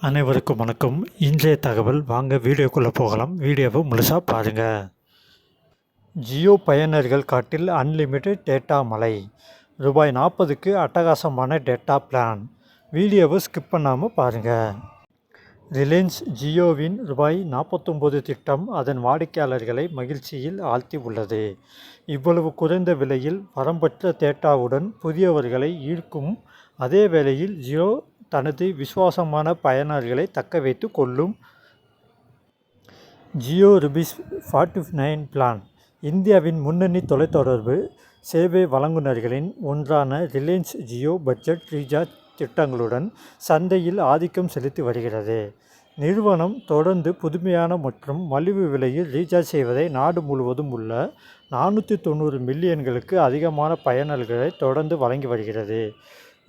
அனைவருக்கும் வணக்கம். இன்றைய தகவல் வாங்க வீடியோக்குள்ளே போகலாம். வீடியோவை முழுசாக பாருங்கள். ஜியோ பயனர்கள் காட்டில் அன்லிமிட்டெட் டேட்டா மலை. ரூபாய் 40க்கு அட்டகாசமான டேட்டா பிளான். வீடியோவை ஸ்கிப் பண்ணாமல் பாருங்கள். ரிலையன்ஸ் ஜியோவின் ரூபாய் 49 திட்டம் அதன் வாடிக்கையாளர்களை மகிழ்ச்சியில் ஆழ்த்தி உள்ளது. இவ்வளவு குறைந்த விலையில் வரம்பற்ற டேட்டாவுடன் புதியவர்களை ஈர்க்கும் அதே வேளையில் ஜியோ தனது விசுவாசமான பயனர்களை தக்க வைத்து கொள்ளும் ஜியோ ₹49 பிளான். இந்தியாவின் முன்னணி தொலைத்தொடர்பு சேவை வழங்குநர்களின் ஒன்றான ரிலையன்ஸ் ஜியோ பட்ஜெட் ரீசார்ஜ் திட்டங்களுடன் சந்தையில் ஆதிக்கம் செலுத்தி வருகிறது. நிறுவனம் தொடர்ந்து புதுமையான மற்றும் மலிவு விலையில் ரீசார்ஜ் செய்வதை நாடு முழுவதும் உள்ள 490 மில்லியன்களுக்கு அதிகமான பயனர்களை தொடர்ந்து வழங்கி வருகிறது.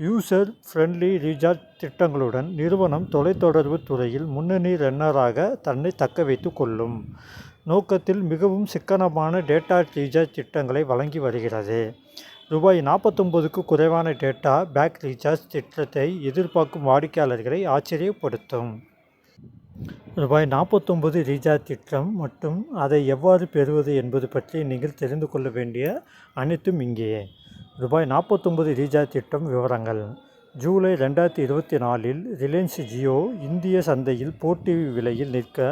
யூசர் ஃப்ரெண்ட்லி ரீசார்ஜ் திட்டங்களுடன் நிறுவனம் தொலைத்தொடர்பு துறையில் முன்னணி ரன்னராக தன்னை தக்க வைத்து கொள்ளும் நோக்கத்தில் மிகவும் சிக்கனமான டேட்டா ரீசார்ஜ் திட்டங்களை வழங்கி வருகிறது. ரூபாய் 49க்கு குறைவான டேட்டா பேக் ரீசார்ஜ் திட்டத்தை எதிர்பார்க்கும் வாடிக்கையாளர்களை ஆச்சரியப்படுத்தும். ரூபாய் 49 ரீசார்ஜ் திட்டம் மற்றும் அதை எவ்வாறு பெறுவது என்பது பற்றி நீங்கள் தெரிந்து கொள்ள வேண்டிய அனைத்தும் இங்கே. ரூபாய் 49 ரீசார்ஜ் திட்டம் விவரங்கள். ஜூலை 2024இல் ரிலையன்ஸ் ஜியோ இந்திய சந்தையில் போட்டி விலையில் நிற்க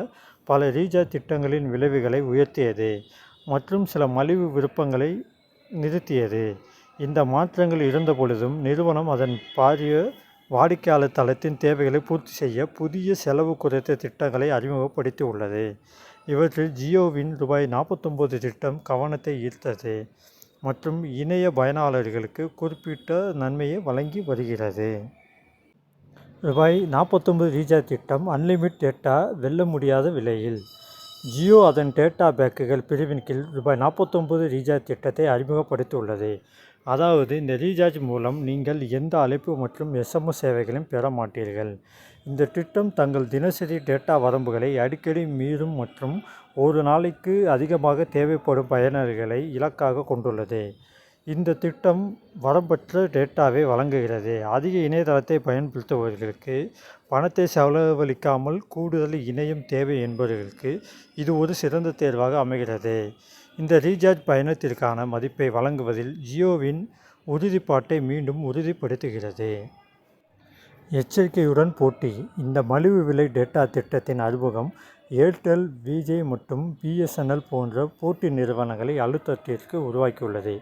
பல ரீசார்ஜ் திட்டங்களின் விளைவுகளை உயர்த்தியது மற்றும் சில மலிவு விருப்பங்களை நிறுத்தியது. இந்த மாற்றங்கள் இருந்தபொழுதும் நிறுவனம் அதன் பாரிய வாடிக்கையாளர் தளத்தின் தேவைகளை பூர்த்தி செய்ய புதிய செலவு குறைத்த திட்டங்களை அறிமுகப்படுத்தி உள்ளது. இவற்றில் ஜியோவின் ரூபாய் 49 திட்டம் கவனத்தை ஈர்த்தது மற்றும் இணைய பயனாளர்களுக்கு குறிப்பிட்ட நன்மையை வழங்கி வருகிறது. ரூபாய் 49 ரீசார்ஜ் திட்டம் அன்லிமிட் டேட்டா வெல்ல முடியாத விலையில். ஜியோ அதன் டேட்டா பேக்குகள் பிரிவின் கீழ் ரூபாய் 49 ரீசார்ஜ் திட்டத்தை அறிமுகப்படுத்தியுள்ளது. அதாவது இந்த ரீசார்ஜ் மூலம் நீங்கள் எந்த அழைப்பு மற்றும் SMS சேவைகளையும் பெற மாட்டீர்கள். இந்த திட்டம் தங்கள் தினசரி டேட்டா வரம்புகளை அடிக்கடி மீறும் மற்றும் ஒரு நாளைக்கு அதிகமாக தேவைப்படும் பயனர்களை இலக்காக கொண்டுள்ளது. இந்த திட்டம் வரம்பற்ற டேட்டாவை வழங்குகிறது. அதிக இணையதளத்தை பயன்படுத்துபவர்களுக்கு பணத்தை செலவழிக்காமல் கூடுதல் இணையம் தேவை என்பவர்களுக்கு இது ஒரு சிறந்த தேர்வாக அமைகிறது. இந்த ரீசார்ஜ் பயணத்திற்கான மதிப்பை வழங்குவதில் ஜியோவின் உறுதிப்பாட்டை மீண்டும் உறுதிப்படுத்துகிறது. எச்சரிக்கையுடன் போட்டி. இந்த மலிவு விலை டேட்டா திட்டத்தின் அறிமுகம் ஏர்டெல், விஜய் மற்றும் BSNL போன்ற போட்டி நிறுவனங்களை அழுத்தத்திற்கு உருவாக்கியுள்ளது.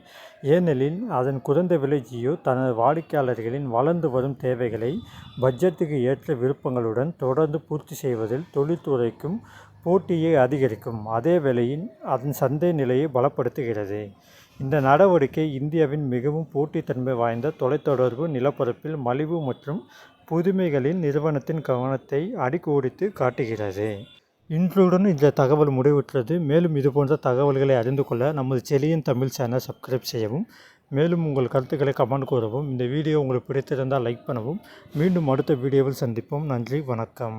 ஏனெனில் அதன் குறைந்த விலை ஜியோ தனது வாடிக்கையாளர்களின் வளர்ந்து வரும் தேவைகளை பட்ஜெட்டுக்கு ஏற்ற விருப்பங்களுடன் தொடர்ந்து பூர்த்தி செய்வதில் தொழில்துறைக்கும் போட்டியை அதிகரிக்கும் அதே வேளையில் அதன் சந்தை நிலையை பலப்படுத்துகிறது. இந்த நடவடிக்கை இந்தியாவின் மிகவும் போட்டித்தன்மை வாய்ந்த தொலைத்தொடர்பு நிலப்பரப்பில் மலிவு மற்றும் புதுமைகளின் நிறுவனத்தின் கவனத்தை அடிக்கோடிட்டு காட்டுகிறது. இன்றுடன் இந்த தகவல் முடிவுற்றது. மேலும் இதுபோன்ற தகவல்களை அறிந்து கொள்ள நமது செலியன் தமிழ் சேனல் சப்ஸ்கிரைப் செய்யவும். மேலும் உங்கள் கருத்துக்களை கமெண்ட் கூறவும். இந்த வீடியோ உங்களுக்கு பிடித்திருந்தால் லைக் பண்ணவும். மீண்டும் அடுத்த வீடியோவில் சந்திப்போம். நன்றி, வணக்கம்.